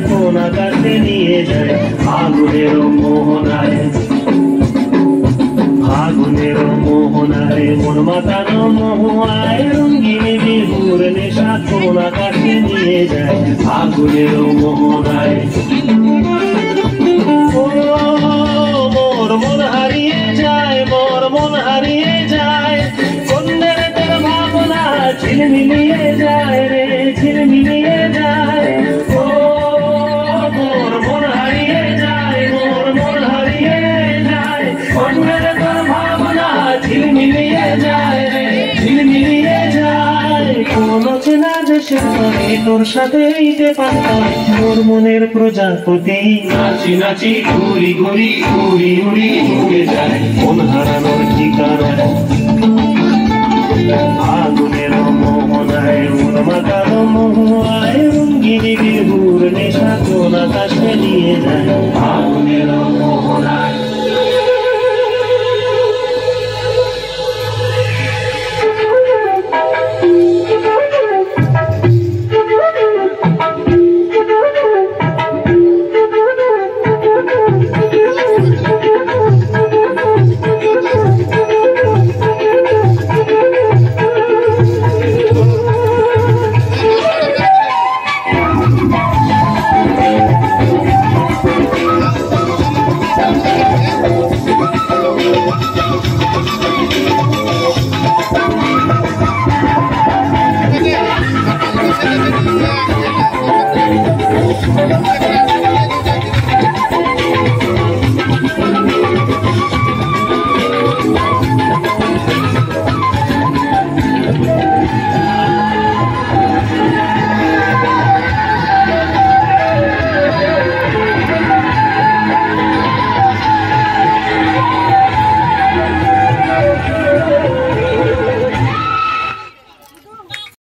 কোন আকাশে নিয়ে যায় ফাগুনের মোহনায়, ফাগুনের মোহনায় মন মাতানো মহুয়ায় রঙ্গিনী বিহুর নেশা কোন আকাশে নিয়ে যায় ফাগুনের মোহনায়। মোর মন হারিয়ে যায়, মোর মন হারিয়ে যায়, কন্যের তোর ভাবনা ঝিলমিলিয়ে যায় রে, ঝিলমিলিয়ে যায়। ও মোর মন হারিয়ে যায়, মোর মন হারিয়ে যায়, কন্যের তোর ভাবনা ঝিলমিলিয়ে যায় রে, ঝিলমিলিয়ে যায়। কোন চেনা দেশের তরে তোর সাথে ইতে পাতায় মোর মনের প্রজাপতি নাচি নাচি ঘুরি ঘুরি ঘুরি ঘুরি ঘুরে যায় মন হারানোর ঠিকানা। ফাগুনের মোহনায় মন মাতানো মহুয়ায় রঙ্গিনী বিহুর নেশা কোন আকাশে নিয়ে যায়